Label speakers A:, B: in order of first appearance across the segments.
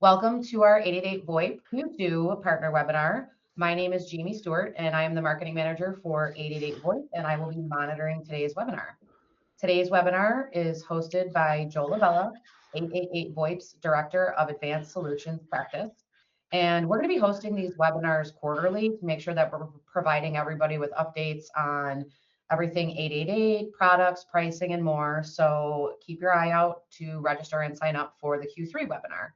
A: Welcome to our 888 VoIP Q2 partner webinar. My name is Jamie Stewart, and I am the marketing manager for 888 VoIP, and I will be monitoring today's webinar. Today's webinar is hosted by Joe Lavella, 888 VoIP's Director of Advanced Solutions Practice. And we're going to be hosting these webinars quarterly to make sure that we're providing everybody with updates on everything 888, products, pricing, and more. So keep your eye out to register and sign up for the Q3 webinar.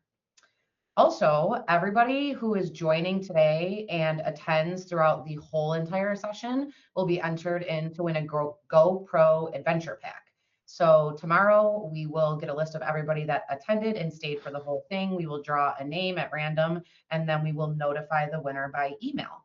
A: Also, everybody who is joining today and attends throughout the whole entire session will be entered in to win a GoPro Adventure Pack. So tomorrow we will get a list of everybody that attended and stayed for the whole thing. We will draw a name at random, and then we will notify the winner by email.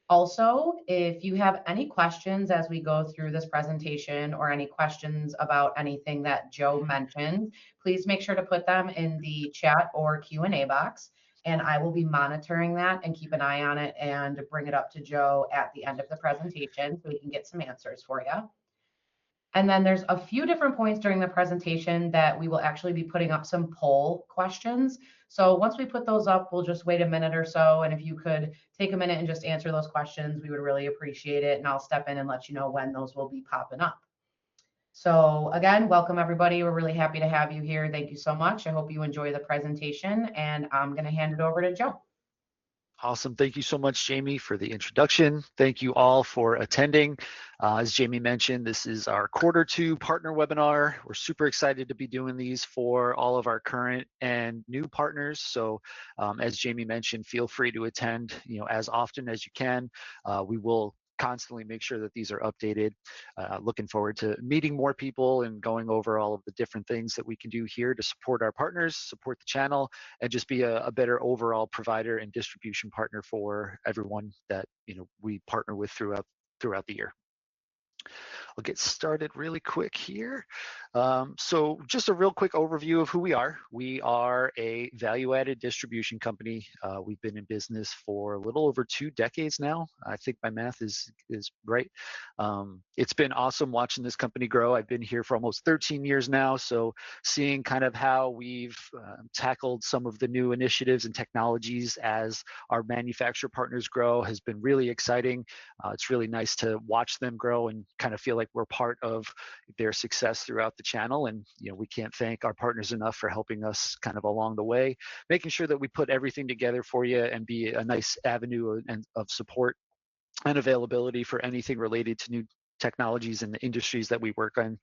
A: Also, if you have any questions as we go through this presentation or any questions about anything that Joe mentioned, please make sure to put them in the chat or Q&A box, and I will be monitoring that and keep an eye on it and bring it up to Joe at the end of the presentation so we can get some answers for you. And then there's a few different points during the presentation that we will actually be putting up some poll questions. So once we put those up, we'll just wait a minute or so. And if you could take a minute and just answer those questions, we would really appreciate it. And I'll step in and let you know when those will be popping up. So again, welcome everybody. We're really happy to have you here. Thank you so much. I hope you enjoy the presentation, and I'm going to hand it over to Joe.
B: Awesome. Thank you so much, Jamie, for the introduction. Thank you all for attending. As Jamie mentioned, this is our Q2 partner webinar. We're super excited to be doing these for all of our current and new partners. So as Jamie mentioned, feel free to attend, as often as you can. We will constantly make sure that these are updated. Looking forward to meeting more people and going over all of the different things that we can do here to support our partners, support the channel, and just be a better overall provider and distribution partner for everyone that we partner with throughout the year. I'll get started really quick here. So just a real quick overview of who we are. We are a value-added distribution company. We've been in business for a little over 2 decades now. I think my math is right. It's been awesome watching this company grow. I've been here for almost 13 years now, so seeing kind of how we've tackled some of the new initiatives and technologies as our manufacturer partners grow has been really exciting. It's really nice to watch them grow and kind of feel like we're part of their success throughout the channel. And we can't thank our partners enough for helping us kind of along the way, making sure that we put everything together for you and be a nice avenue of support and availability for anything related to new technologies and the industries that we work on.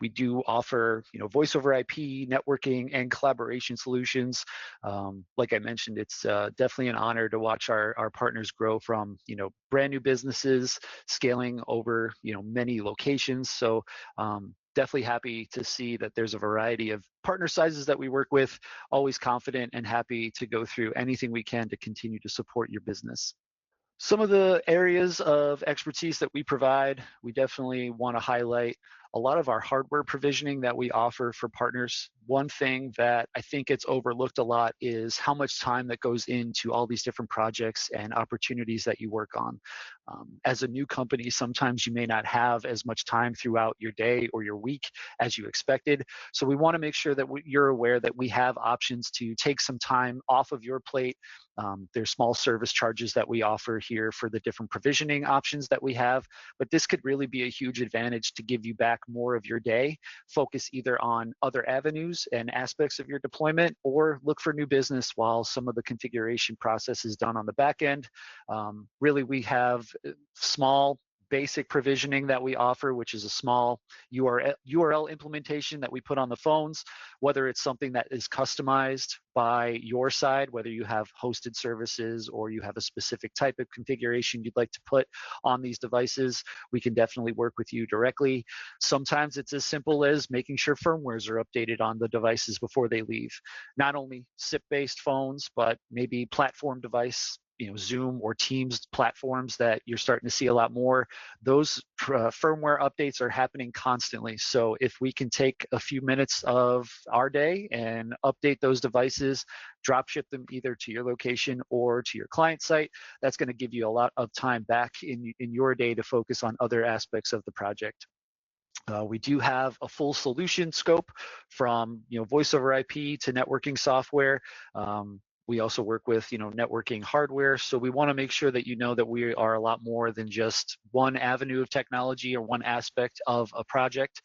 B: We do offer, voice over IP, networking, and collaboration solutions. Like I mentioned, it's definitely an honor to watch our partners grow from, brand new businesses scaling over, many locations. So definitely happy to see that there's a variety of partner sizes that we work with, always confident and happy to go through anything we can to continue to support your business. Some of the areas of expertise that we provide, we definitely want to highlight a lot of our hardware provisioning that we offer for partners. One thing that I think gets overlooked a lot is how much time that goes into all these different projects and opportunities that you work on. As a new company, sometimes you may not have as much time throughout your day or your week as you expected. So we want to make sure that you're aware that we have options to take some time off of your plate. There's small service charges that we offer here for the different provisioning options that we have, but this could really be a huge advantage to give you back more of your day, focus either on other avenues and aspects of your deployment, or look for new business while some of the configuration process is done on the back end. Really, we have small basic provisioning that we offer, which is a small URL implementation that we put on the phones, whether it's something that is customized by your side, whether you have hosted services or you have a specific type of configuration you'd like to put on these devices, we can definitely work with you directly. Sometimes it's as simple as making sure firmwares are updated on the devices before they leave. Not only SIP-based phones, but maybe platform device, Zoom or Teams platforms that you're starting to see a lot more. Those firmware updates are happening constantly. So if we can take a few minutes of our day and update those devices, drop ship them either to your location or to your client site, that's going to give you a lot of time back in your day to focus on other aspects of the project. We do have a full solution scope from voice over IP to networking software. We also work with networking hardware. So we want to make sure that that we are a lot more than just one avenue of technology or one aspect of a project.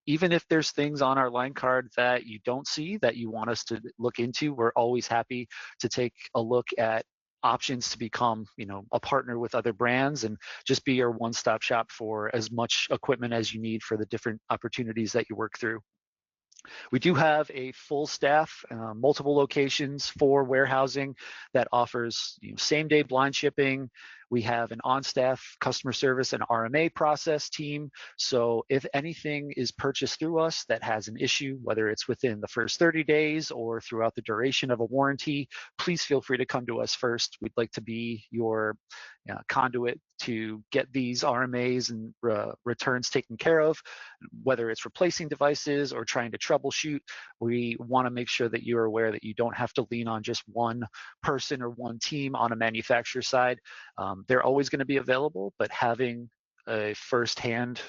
B: Even if there's things on our line card that you don't see that you want us to look into, we're always happy to take a look at options to become a partner with other brands and just be your one-stop shop for as much equipment as you need for the different opportunities that you work through. We do have a full staff, multiple locations for warehousing that offers same-day blind shipping. We have an on-staff customer service and RMA process team. So if anything is purchased through us that has an issue, whether it's within the first 30 days or throughout the duration of a warranty, please feel free to come to us first. We'd like to be your conduit to get these RMAs and returns taken care of, whether it's replacing devices or trying to troubleshoot. We want to make sure that you're aware that you don't have to lean on just one person or one team on a manufacturer side. They're always going to be available, but having a firsthand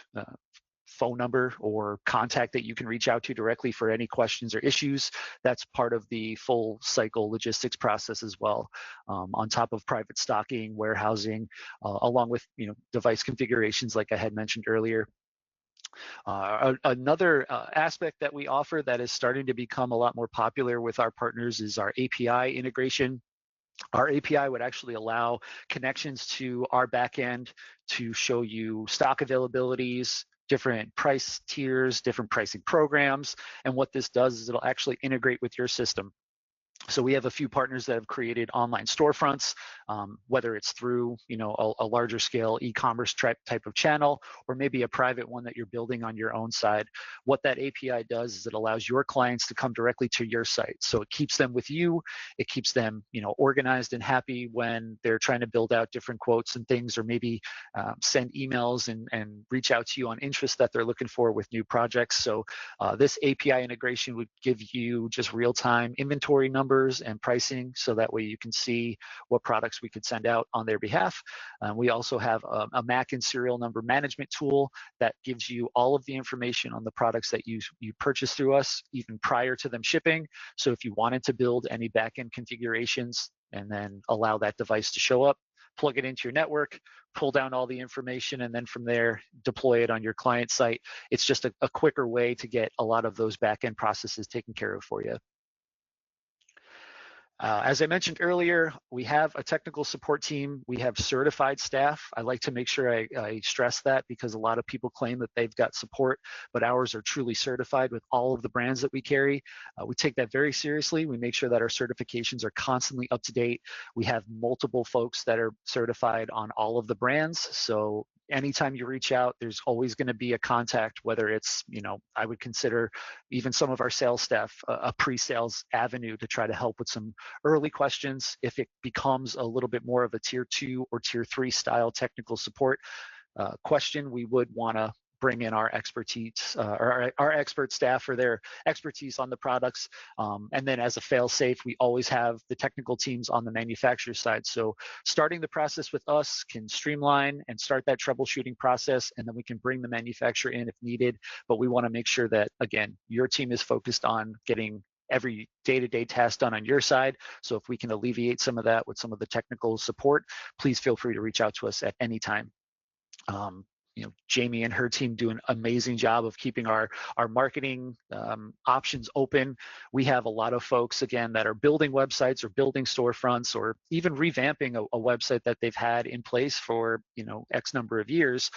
B: phone number or contact that you can reach out to directly for any questions or issues, that's part of the full cycle logistics process as well, on top of private stocking, warehousing, along with device configurations like I had mentioned earlier. Another aspect that we offer that is starting to become a lot more popular with our partners is our API integration. Our API would actually allow connections to our backend to show you stock availabilities, different price tiers, different pricing programs. And what this does is it'll actually integrate with your system. So we have a few partners that have created online storefronts, whether it's through a larger scale e-commerce type of channel, or maybe a private one that you're building on your own side. What that API does is it allows your clients to come directly to your site. So it keeps them with you. It keeps them organized and happy when they're trying to build out different quotes and things, or maybe send emails and reach out to you on interest that they're looking for with new projects. So this API integration would give you just real-time inventory numbers and pricing, so that way you can see what products we could send out on their behalf. We also have a MAC and serial number management tool that gives you all of the information on the products that you purchase through us, even prior to them shipping. So if you wanted to build any backend configurations and then allow that device to show up, plug it into your network, pull down all the information, and then from there, deploy it on your client site. It's just a quicker way to get a lot of those backend processes taken care of for you. As I mentioned earlier, we have a technical support team. We have certified staff. I like to make sure I stress that, because a lot of people claim that they've got support, but ours are truly certified with all of the brands that we carry. We take that very seriously. We make sure that our certifications are constantly up to date. We have multiple folks that are certified on all of the brands. So anytime you reach out, there's always going to be a contact, whether it's, I would consider even some of our sales staff a pre-sales avenue to try to help with some early questions. If it becomes a little bit more of a tier 2 or tier 3 style technical support question, we would want to bring in our expertise, or our expert staff for their expertise on the products. And then as a fail-safe, we always have the technical teams on the manufacturer side. So starting the process with us can streamline and start that troubleshooting process, and then we can bring the manufacturer in if needed. But we want to make sure that, again, your team is focused on getting every day-to-day task done on your side. So if we can alleviate some of that with some of the technical support, please feel free to reach out to us at any time. Jamie and her team do an amazing job of keeping our marketing options open. We have a lot of folks, again, that are building websites or building storefronts, or even revamping a website that they've had in place for X number of years.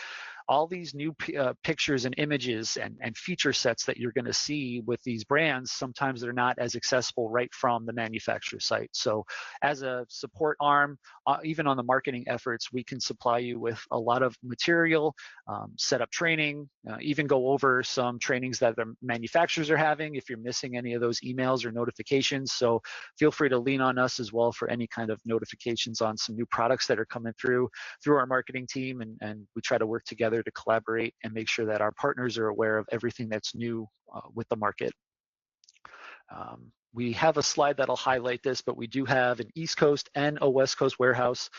B: All these new pictures and images and feature sets that you're going to see with these brands, sometimes they're not as accessible right from the manufacturer site. So as a support arm, even on the marketing efforts, we can supply you with a lot of material, set up training, even go over some trainings that the manufacturers are having if you're missing any of those emails or notifications. So feel free to lean on us as well for any kind of notifications on some new products that are coming through our marketing team, and we try to work together to collaborate and make sure that our partners are aware of everything that's new with the market. We have a slide that'll highlight this, but we do have an East Coast and a West Coast warehouse.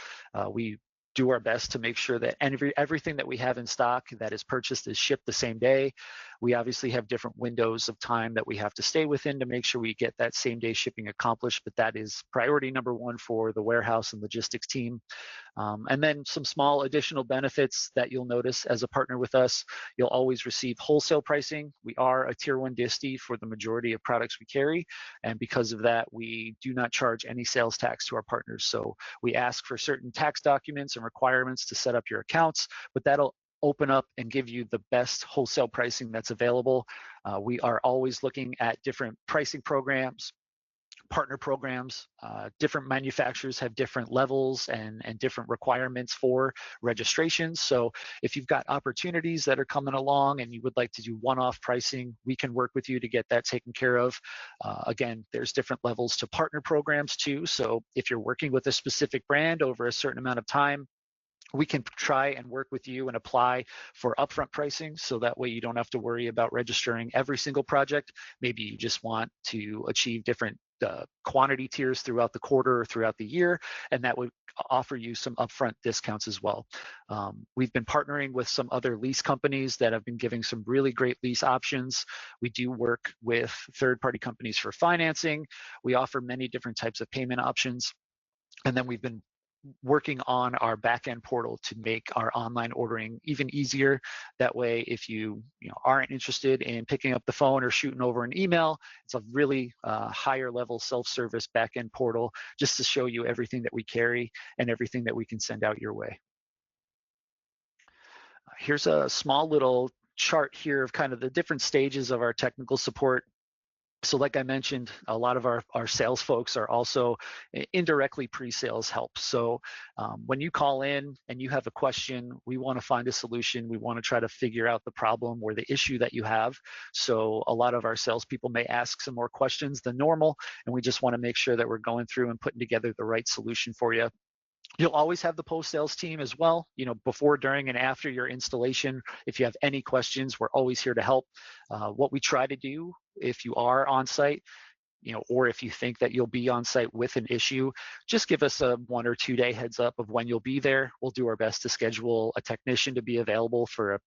B: We do our best to make sure that everything that we have in stock that is purchased is shipped the same day. We obviously have different windows of time that we have to stay within to make sure we get that same day shipping accomplished, but that is priority number one for the warehouse and logistics team. And then some small additional benefits that you'll notice as a partner with us. You'll always receive wholesale pricing. We are a tier 1 distie for the majority of products we carry. And because of that, we do not charge any sales tax to our partners. So we ask for certain tax documents and requirements to set up your accounts, but that'll open up and give you the best wholesale pricing that's available. We are always looking at different pricing programs, partner programs. Different manufacturers have different levels and different requirements for registrations. So if you've got opportunities that are coming along and you would like to do one-off pricing, we can work with you to get that taken care of. Again, there's different levels to partner programs too. So if you're working with a specific brand over a certain amount of time, we can try and work with you and apply for upfront pricing, so that way you don't have to worry about registering every single project. Maybe you just want to achieve different quantity tiers throughout the quarter or throughout the year, and that would offer you some upfront discounts as well. We've been partnering with some other lease companies that have been giving some really great lease options. We do work with third-party companies for financing. We offer many different types of payment options. And then we've been working on our back-end portal to make our online ordering even easier. That way, if you aren't interested in picking up the phone or shooting over an email, it's a really higher level self-service back-end portal just to show you everything that we carry and everything that we can send out your way. Here's a small little chart here of kind of the different stages of our technical support. So like I mentioned, a lot of our sales folks are also indirectly pre-sales help. So when you call in and you have a question, we want to find a solution. We want to try to figure out the problem or the issue that you have. So a lot of our salespeople may ask some more questions than normal, and we just want to make sure that we're going through and putting together the right solution for you. You'll always have the post-sales team as well, before, during, and after your installation. If you have any questions, we're always here to help. What we try to do, if you are on site, or if you think that you'll be on site with an issue, just give us a 1 or 2 day heads up of when you'll be there. We'll do our best to schedule a technician to be available for a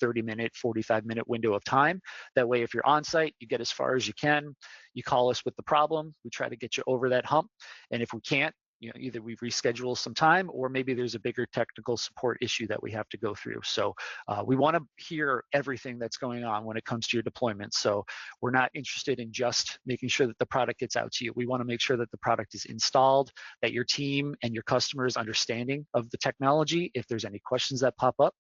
B: 30-minute, 45-minute window of time. That way, if you're on site, you get as far as you can. You call us with the problem. We try to get you over that hump. And if we can't, either we reschedule some time, or maybe there's a bigger technical support issue that we have to go through. So we want to hear everything that's going on when it comes to your deployment. So we're not interested in just making sure that the product gets out to you. We want to make sure that the product is installed, that your team and your customers understanding of the technology, if there's any questions that pop up.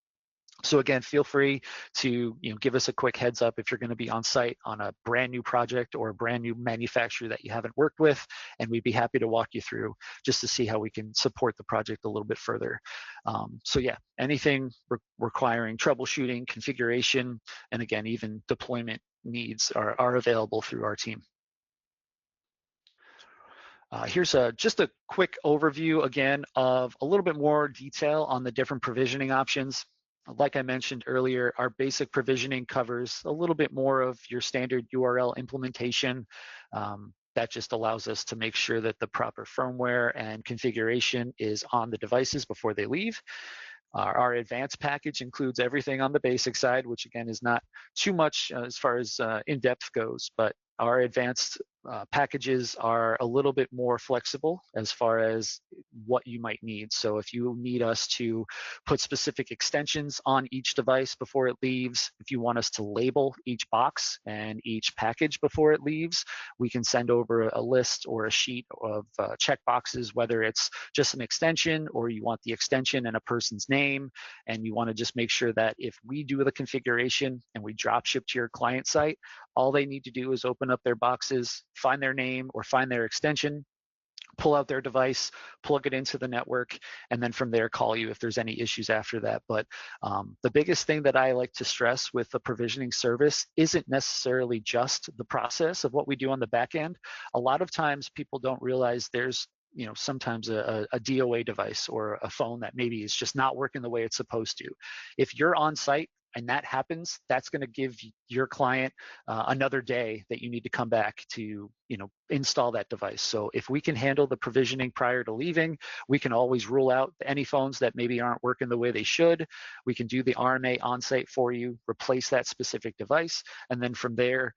B: So again, feel free to give us a quick heads up if you're going to be on site on a brand new project or a brand new manufacturer that you haven't worked with, and we'd be happy to walk you through just to see how we can support the project a little bit further. So yeah, anything requiring troubleshooting, configuration, and again, even deployment needs are available through our team. Here's just a quick overview again of a little bit more detail on the different provisioning options. Like I mentioned earlier, our basic provisioning covers a little bit more of your standard URL implementation. That just allows us to make sure that the proper firmware and configuration is on the devices before they leave. Our advanced package includes everything on the basic side, which again is not too much as far as in-depth goes, but our advanced packages are a little bit more flexible as far as what you might need. So if you need us to put specific extensions on each device before it leaves, if you want us to label each box and each package before it leaves, we can send over a list or a sheet of check boxes, whether it's just an extension or you want the extension and a person's name, and you want to just make sure that if we do the configuration and we drop ship to your client site, all they need to do is open up their boxes, find their name or find their extension, pull out their device, plug it into the network, and then from there call you if there's any issues after that. But the biggest thing that I like to stress with the provisioning service isn't necessarily just the process of what we do on the back end. A lot of times people don't realize there's sometimes a DOA device or a phone that maybe is just not working the way it's supposed to. If you're on site and that happens, that's going to give your client another day that you need to come back to, install that device. So if we can handle the provisioning prior to leaving, we can always rule out any phones that maybe aren't working the way they should. We can do the RMA on-site for you, replace that specific device, and then from there,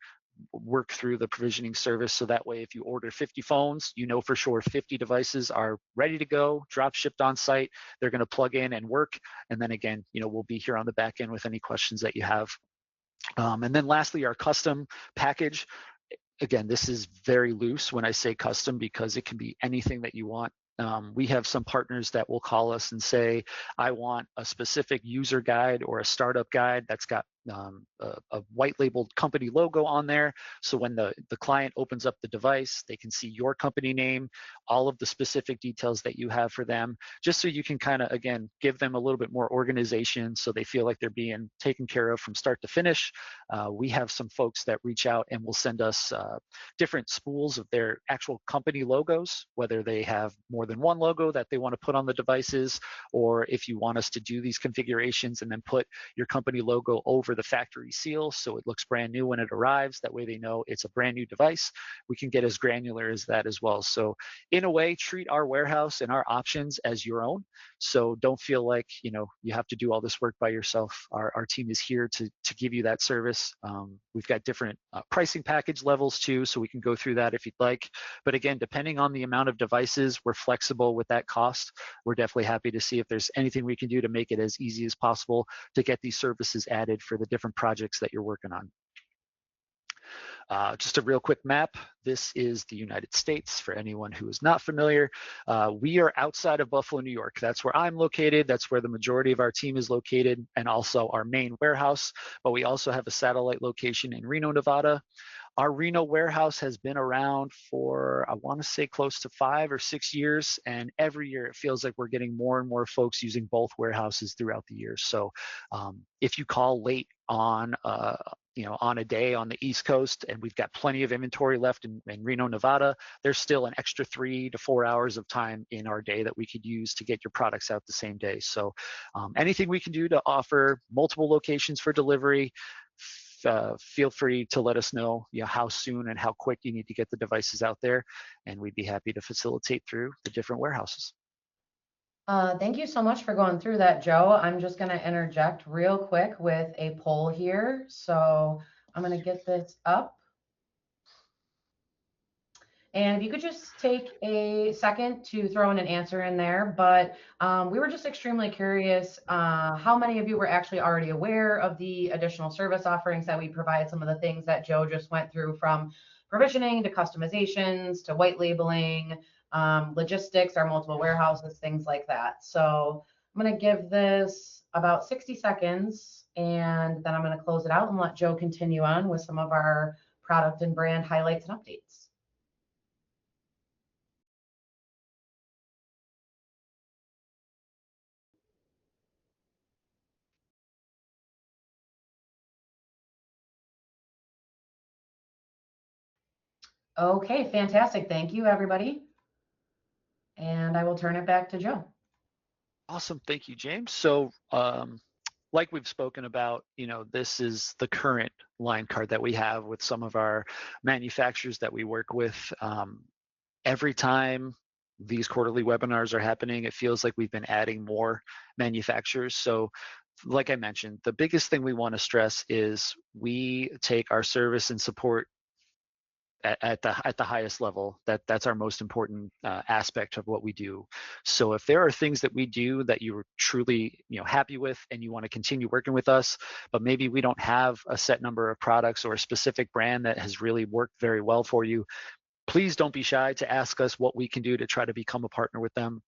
B: work through the provisioning service. So that way, if you order 50 phones, you know for sure 50 devices are ready to go, drop shipped on site. They're going to plug in and work. And then again, we'll be here on the back end with any questions that you have. And then lastly, our custom package. Again, this is very loose when I say custom because it can be anything that you want. We have some partners that will call us and say, I want a specific user guide or a startup guide that's got a white labeled company logo on there. So when the client opens up the device, they can see your company name, all of the specific details that you have for them, just so you can kind of, again, give them a little bit more organization so they feel like they're being taken care of from start to finish. We have some folks that reach out and will send us different spools of their actual company logos, whether they have more than one logo that they want to put on the devices, or if you want us to do these configurations and then put your company logo over the factory seal so it looks brand new when it arrives. That way they know it's a brand new device. We can get as granular as that as well. So in a way, treat our warehouse and our options as your own. So don't feel like you have to do all this work by yourself. Our team is here to give you that service. We've got different pricing package levels too, so we can go through that if you'd like. But again, depending on the amount of devices, we're flexible with that cost. We're definitely happy to see if there's anything we can do to make it as easy as possible to get these services added for the different projects that you're working on. Just a real quick map. This is the United States for anyone who is not familiar. We are outside of Buffalo, New York. That's where I'm located. That's where the majority of our team is located, and also our main warehouse. But we also have a satellite location in Reno, Nevada. Our Reno warehouse has been around for, I want to say, close to 5 or 6 years, and every year it feels like we're getting more and more folks using both warehouses throughout the year. So if you call late on on a day on the East Coast and we've got plenty of inventory left in Reno, Nevada, there's still an extra 3 to 4 hours of time in our day that we could use to get your products out the same day. So anything we can do to offer multiple locations for delivery, feel free to let us know, how soon and how quick you need to get the devices out there, and we'd be happy to facilitate through the different warehouses.
A: Thank you so much for going through that, Joe. I'm just going to interject real quick with a poll here. So I'm going to get this up. And if you could just take a second to throw in an answer in there, but we were just extremely curious how many of you were actually already aware of the additional service offerings that we provide, some of the things that Joe just went through, from provisioning to customizations to white labeling, logistics, our multiple warehouses, things like that. So I'm going to give this about 60 seconds, and then I'm going to close it out and let Joe continue on with some of our product and brand highlights and updates. Okay, fantastic. Thank you, everybody. And I will turn it back to Joe.
B: Awesome. Thank you, James. So like we've spoken about, this is the current line card that we have with some of our manufacturers that we work with. Every time these quarterly webinars are happening, it feels like we've been adding more manufacturers. So like I mentioned, the biggest thing we want to stress is we take our service and support at the highest level. That's our most important aspect of what we do. So if there are things that we do that you're truly happy with and you want to continue working with us, but maybe we don't have a set number of products or a specific brand that has really worked very well for you, please don't be shy to ask us what we can do to try to become a partner with them.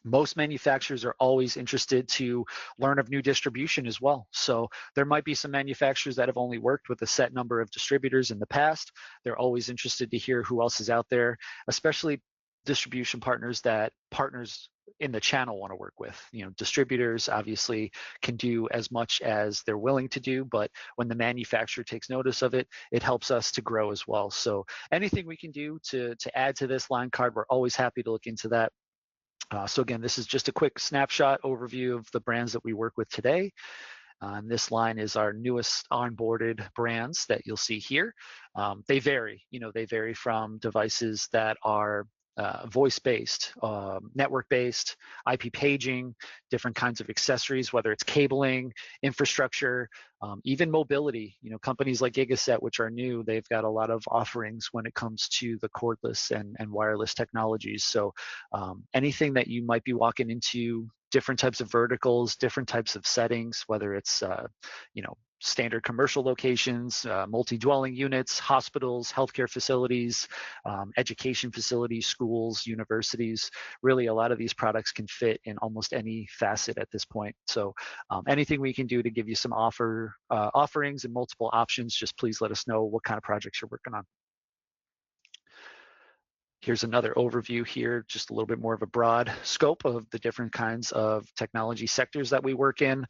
B: Most manufacturers are always interested to learn of new distribution as well. So there might be some manufacturers that have only worked with a set number of distributors in the past. They're always interested to hear who else is out there, especially distribution partners that partners in the channel want to work with. Distributors obviously can do as much as they're willing to do, but when the manufacturer takes notice of it, it helps us to grow as well. So anything we can do to add to this line card, we're always happy to look into that. So again, this is just a quick snapshot overview of the brands that we work with today. And this line is our newest onboarded brands that you'll see here. They vary, they vary from devices that are voice-based, network-based, IP paging, different kinds of accessories, whether it's cabling, infrastructure, even mobility. Companies like Gigaset, which are new, they've got a lot of offerings when it comes to the cordless and wireless technologies. So anything that you might be walking into, different types of verticals, different types of settings, whether it's standard commercial locations, multi-dwelling units, hospitals, healthcare facilities, education facilities, schools, universities. Really, a lot of these products can fit in almost any facet at this point. So anything we can do to give you some offerings and multiple options, just please let us know what kind of projects you're working on. Here's another overview here, just a little bit more of a broad scope of the different kinds of technology sectors that we work in.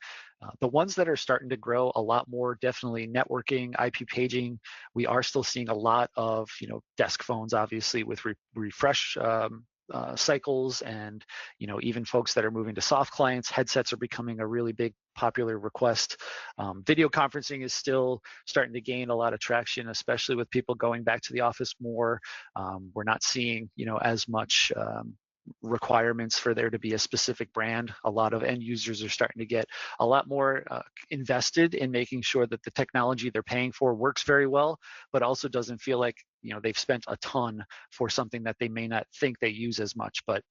B: The ones that are starting to grow a lot more, definitely networking, IP paging. We are still seeing a lot of, desk phones, obviously, with refresh cycles, and even folks that are moving to soft clients. Headsets are becoming a really big popular request. Video conferencing is still starting to gain a lot of traction, especially with people going back to the office more. We're not seeing as much requirements for there to be a specific brand. A lot of end users are starting to get a lot more invested in making sure that the technology they're paying for works very well, but also doesn't feel like they've spent a ton for something that they may not think they use as much. But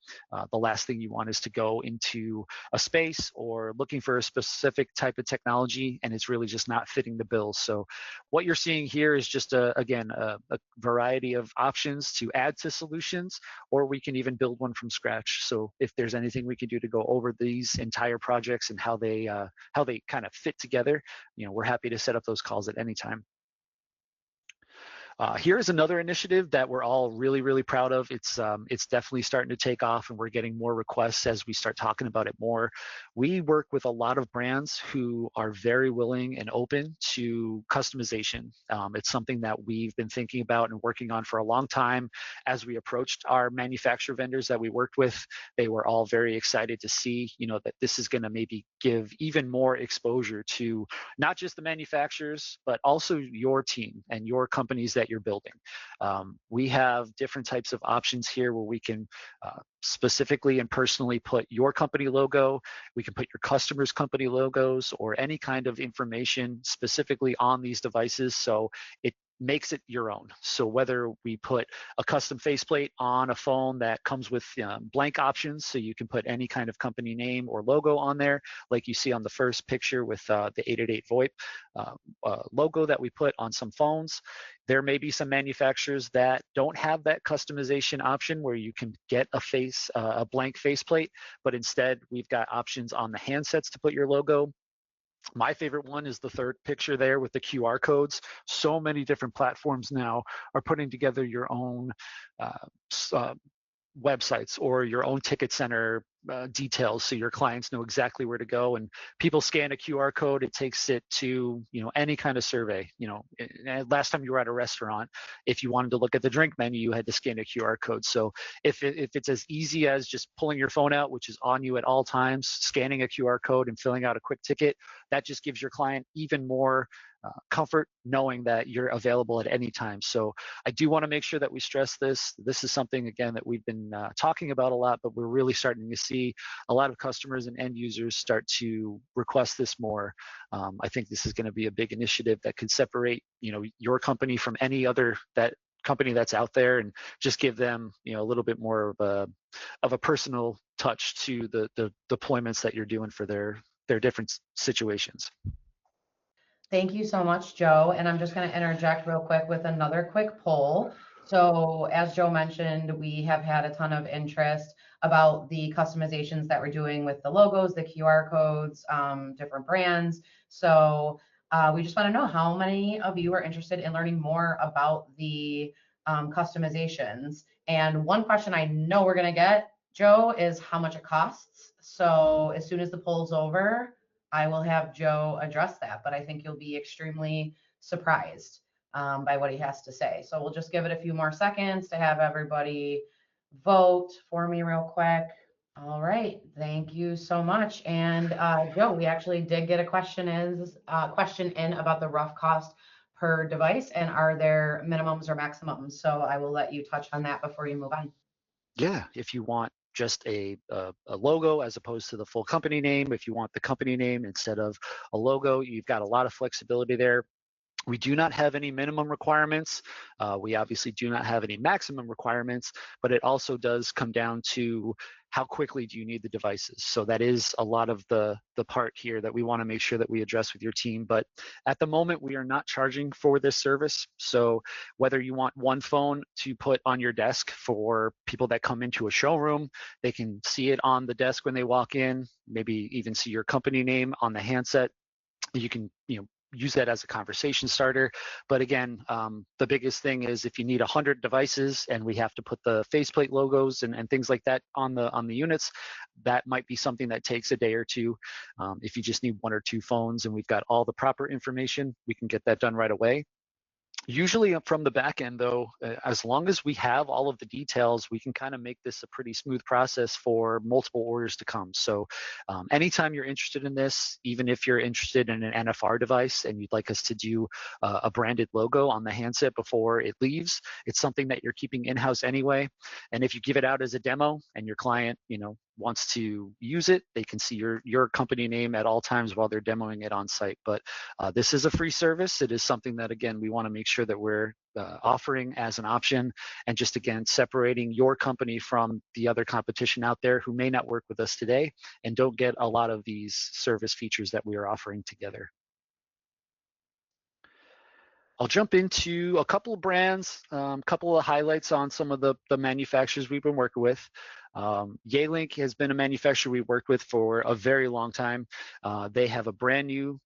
B: the last thing you want is to go into a space or looking for a specific type of technology and it's really just not fitting the bill. So what you're seeing here is just again a variety of options to add to solutions, or we can even build one from scratch. So if there's anything we can do to go over these entire projects and how they kind of fit together, we're happy to set up those calls at any time. Here's another initiative that we're all really, really proud of. It's definitely starting to take off, and we're getting more requests as we start talking about it more. We work with a lot of brands who are very willing and open to customization. It's something that we've been thinking about and working on for a long time. As we approached our manufacturer vendors that we worked with, they were all very excited to see, that this is going to maybe give even more exposure to not just the manufacturers, but also your team and your companies that you're building. We have different types of options here where we can specifically and personally put your company logo. We can put your customers' company logos or any kind of information specifically on these devices, so it makes it your own. So whether we put a custom faceplate on a phone that comes with blank options, so you can put any kind of company name or logo on there, like you see on the first picture with the 888 VoIP logo that we put on some phones. There may be some manufacturers that don't have that customization option where you can get a blank faceplate, but instead we've got options on the handsets to put your logo. My favorite one is the third picture there with the QR codes. So many different platforms now are putting together your own websites or your own ticket center details, so your clients know exactly where to go. And people scan a QR code, it takes it to any kind of survey. Last time you were at a restaurant, if you wanted to look at the drink menu, you had to scan a QR code. So if it's as easy as just pulling your phone out, which is on you at all times, scanning a QR code and filling out a quick ticket, that just gives your client even more comfort knowing that you're available at any time. So I do want to make sure that we stress this. This is something, again, that we've been talking about a lot, but we're really starting to see a lot of customers and end users start to request this more. I think this is going to be a big initiative that could separate, your company from any other company that's out there, and just give them, a little bit more of a personal touch to the deployments that you're doing for their different situations.
A: Thank you so much, Joe. And I'm just going to interject real quick with another quick poll. So as Joe mentioned, we have had a ton of interest about the customizations that we're doing with the logos, the QR codes, different brands. So we just want to know how many of you are interested in learning more about the customizations. And one question I know we're going to get, Joe, is how much it costs. So as soon as the poll's over, I will have Joe address that, but I think you'll be extremely surprised by what he has to say. So we'll just give it a few more seconds to have everybody vote for me real quick. All right, thank you so much. And Joe, we actually did get a question in about the rough cost per device, and are there minimums or maximums? So I will let you touch on that before you move on.
B: Yeah, if you want just a logo as opposed to the full company name, if you want the company name instead of a logo, you've got a lot of flexibility there. We do not have any minimum requirements. We obviously do not have any maximum requirements, but it also does come down to how quickly do you need the devices. So that is a lot of the part here that we want to make sure that we address with your team. But at the moment, we are not charging for this service. So whether you want one phone to put on your desk for people that come into a showroom, they can see it on the desk when they walk in, maybe even see your company name on the handset. You can, use that as a conversation starter. But again, the biggest thing is if you need 100 devices and we have to put the faceplate logos and things like that on the units, that might be something that takes a day or two. If you just need one or two phones and we've got all the proper information, we can get that done right away. Usually from the back end, though, as long as we have all of the details, we can kind of make this a pretty smooth process for multiple orders to come. So anytime you're interested in this, even if you're interested in an NFR device and you'd like us to do a branded logo on the handset before it leaves, it's something that you're keeping in-house anyway. And if you give it out as a demo and your client, wants to use it, they can see your company name at all times while they're demoing it on site. But this is a free service. It is something that, again, we want to make sure that we're offering as an option, and just, again, separating your company from the other competition out there who may not work with us today and don't get a lot of these service features that we are offering together. I'll jump into a couple of brands, a couple of highlights on some of the manufacturers we've been working with. Yealink has been a manufacturer we've worked with for a very long time. They have a brand new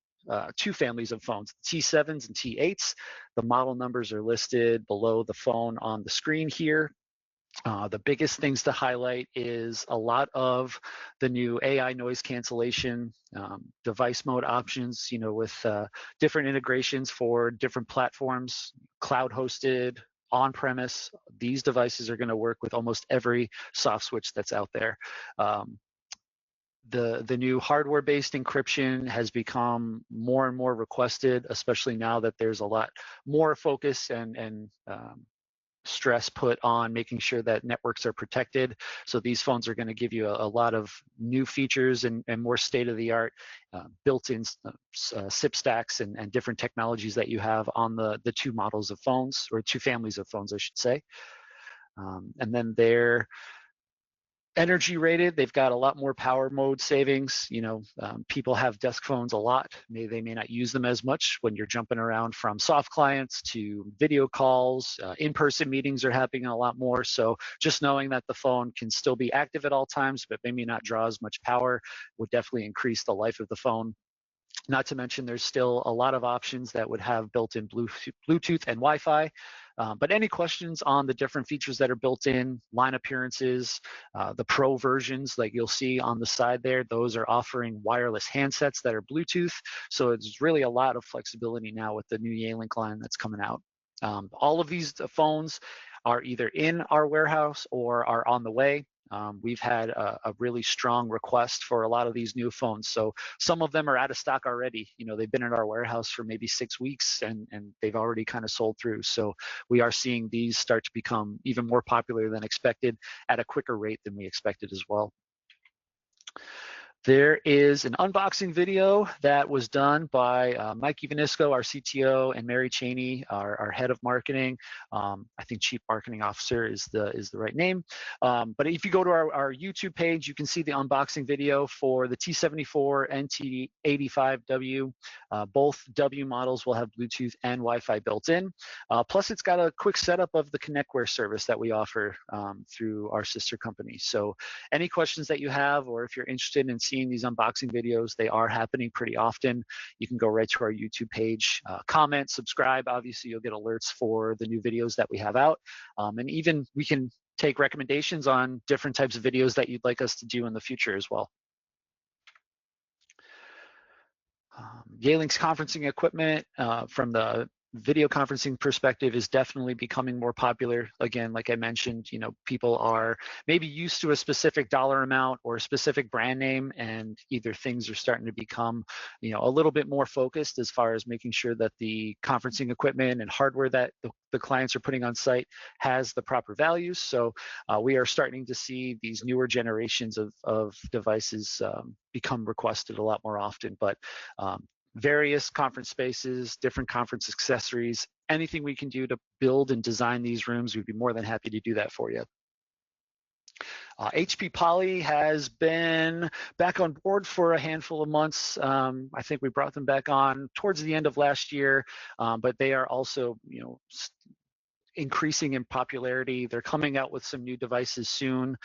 B: two families of phones, T7s and T8s. The model numbers are listed below the phone on the screen here. The biggest things to highlight is a lot of the new AI noise cancellation, device mode options, with different integrations for different platforms, cloud hosted, on-premise. These devices are going to work with almost every soft switch that's out there. The new hardware-based encryption has become more and more requested, especially now that there's a lot more focus and stress put on making sure that networks are protected. So these phones are going to give you a lot of new features and more state-of-the-art built-in SIP stacks and different technologies that you have on the two models of phones, or two families of phones, I should say. And then they're energy rated. They've got a lot more power mode savings. People have desk phones a lot. They may not use them as much when you're jumping around from soft clients to video calls. In-person meetings are happening a lot more. So just knowing that the phone can still be active at all times, but maybe not draw as much power, would definitely increase the life of the phone. Not to mention, there's still a lot of options that would have built-in Bluetooth and Wi-Fi. But any questions on the different features that are built in, line appearances, the Pro versions, like you'll see on the side there, those are offering wireless handsets that are Bluetooth. So it's really a lot of flexibility now with the new Yealink line that's coming out. All of these phones are either in our warehouse or are on the way. We've had a really strong request for a lot of these new phones. So some of them are out of stock already. They've been in our warehouse for maybe 6 weeks and they've already kind of sold through. So we are seeing these start to become even more popular than expected at a quicker rate than we expected as well. There is an unboxing video that was done by Mike Ivanisco, our CTO, and Mary Cheney, our head of marketing. I think Chief Marketing Officer is the right name. But if you go to our YouTube page, you can see the unboxing video for the T74 and T85W. Both W models will have Bluetooth and Wi-Fi built in. Plus, it's got a quick setup of the ConnectWare service that we offer through our sister company. So any questions that you have, or if you're interested in seeing these unboxing videos, they are happening pretty often. You can go right to our YouTube page, comment, subscribe. Obviously, you'll get alerts for the new videos that we have out. And even we can take recommendations on different types of videos that you'd like us to do in the future as well. Yealink's conferencing equipment from the video conferencing perspective is definitely becoming more popular. Again, like I mentioned, people are maybe used to a specific dollar amount or a specific brand name, and either things are starting to become, a little bit more focused as far as making sure that the conferencing equipment and hardware that the clients are putting on site has the proper values. So we are starting to see these newer generations of devices become requested a lot more often. But various conference spaces, different conference accessories, anything we can do to build and design these rooms, we'd be more than happy to do that for you. HP Poly has been back on board for a handful of months. I think we brought them back on towards the end of last year, but they are also, increasing in popularity. They're coming out with some new devices soon.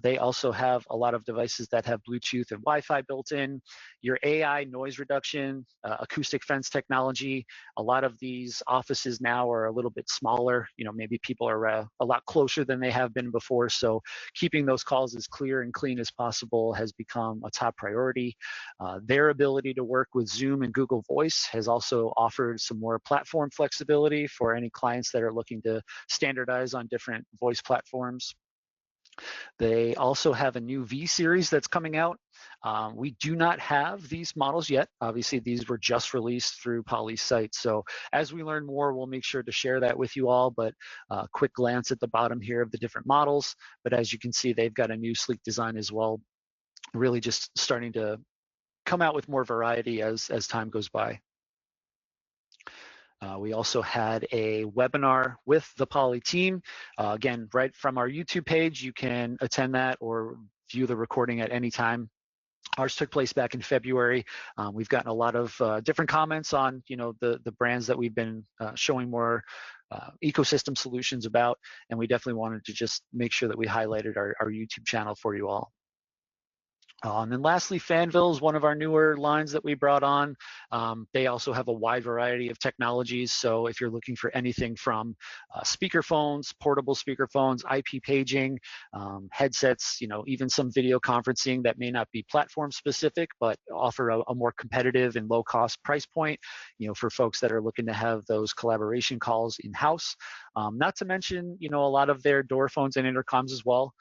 B: They also have a lot of devices that have Bluetooth and Wi-Fi built in. Your AI noise reduction, acoustic fence technology. A lot of these offices now are a little bit smaller. Maybe people are a lot closer than they have been before. So keeping those calls as clear and clean as possible has become a top priority. Their ability to work with Zoom and Google Voice has also offered some more platform flexibility for any clients that are looking to standardize on different voice platforms. They also have a new V series that's coming out. We do not have these models yet. Obviously, these were just released through Poly's site. So as we learn more, we'll make sure to share that with you all. But quick glance at the bottom here of the different models. But as you can see, they've got a new sleek design as well. Really just starting to come out with more variety as time goes by. We also had a webinar with the Poly team. Again, right from our YouTube page, you can attend that or view the recording at any time. Ours took place back in February. We've gotten a lot of different comments on, the brands that we've been showing more ecosystem solutions about, and we definitely wanted to just make sure that we highlighted our YouTube channel for you all. And then lastly, Fanvil is one of our newer lines that we brought on. They also have a wide variety of technologies. So if you're looking for anything from speakerphones, portable speakerphones, IP paging, headsets, even some video conferencing that may not be platform specific, but offer a more competitive and low cost price point, for folks that are looking to have those collaboration calls in-house. Not to mention, a lot of their door phones and intercoms as well.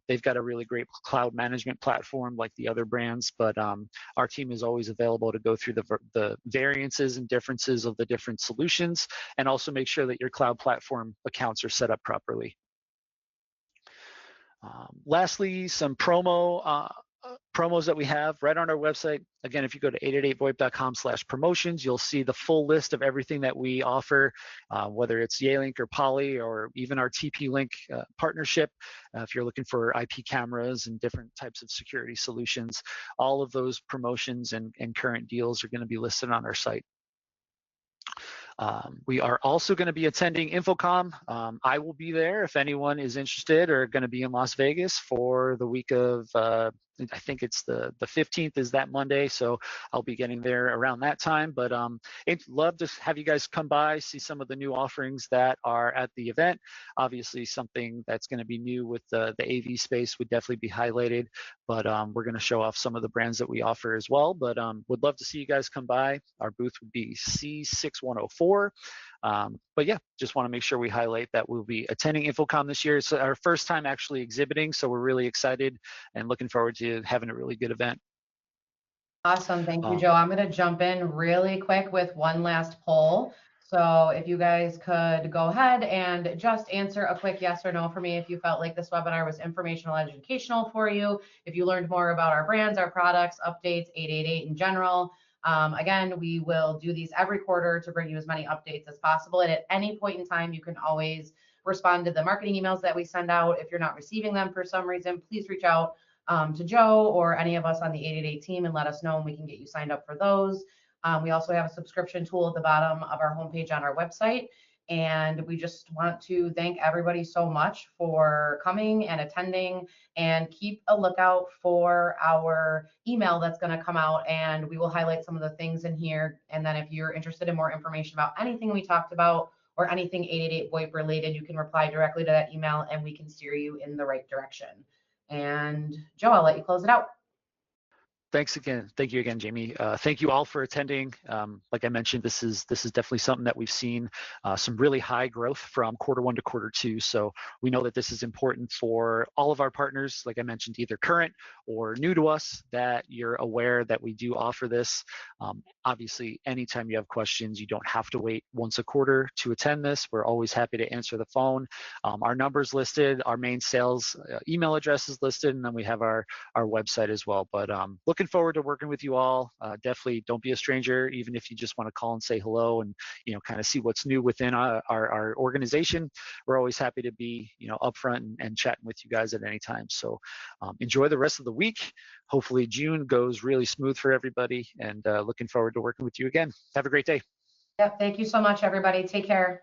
B: They've got a really great cloud management platform like the other brands, but our team is always available to go through the variances and differences of the different solutions, and also make sure that your cloud platform accounts are set up properly. Lastly, some promos that we have right on our website. Again, if you go to 888VoIP.com/promotions, you'll see the full list of everything that we offer, whether it's Yealink or Poly or even our TP-Link partnership. If you're looking for IP cameras and different types of security solutions, all of those promotions and current deals are going to be listed on our site. We are also going to be attending InfoComm. I will be there if anyone is interested or going to be in Las Vegas for the week of, I think it's the 15th is that Monday. So I'll be getting there around that time. But I'd love to have you guys come by, see some of the new offerings that are at the event. Obviously, something that's going to be new with the AV space would definitely be highlighted. But we're going to show off some of the brands that we offer as well. But would love to see you guys come by. Our booth would be C6104. But yeah, just want to make sure we highlight that we'll be attending InfoComm this year. It's our first time actually exhibiting, so we're really excited and looking forward to having a really good event.
A: Awesome. Thank you, Joe. I'm going to jump in really quick with one last poll. So if you guys could go ahead and just answer a quick yes or no for me if you felt like this webinar was informational, educational for you, if you learned more about our brands, our products, updates, 888 in general. Again, we will do these every quarter to bring you as many updates as possible. And at any point in time, you can always respond to the marketing emails that we send out. If you're not receiving them for some reason, please reach out to Joe or any of us on the 888 team and let us know, and we can get you signed up for those. We also have a subscription tool at the bottom of our homepage on our website. And we just want to thank everybody so much for coming and attending, and keep a lookout for our email that's going to come out, and we will highlight some of the things in here. And then if you're interested in more information about anything we talked about or anything 888 VoIP related, you can reply directly to that email and we can steer you in the right direction. And Joe, I'll let you close it out.
B: Thanks again. Thank you again, Jamie. Thank you all for attending. Like I mentioned, this is definitely something that we've seen some really high growth from quarter 1 to quarter 2. So we know that this is important for all of our partners. Like I mentioned, either current or new to us, that you're aware that we do offer this. Obviously, anytime you have questions, you don't have to wait once a quarter to attend this. We're always happy to answer the phone. Our number's listed, our main sales email address is listed, and then we have our website as well. But looking forward to working with you all. Definitely don't be a stranger, even if you just want to call and say hello and kind of see what's new within our organization. We're always happy to be upfront and chatting with you guys at any time. So enjoy the rest of the week. Hopefully June goes really smooth for everybody, and looking forward to working with you again. Have a great day.
A: Yep. Thank you so much, everybody. Take care.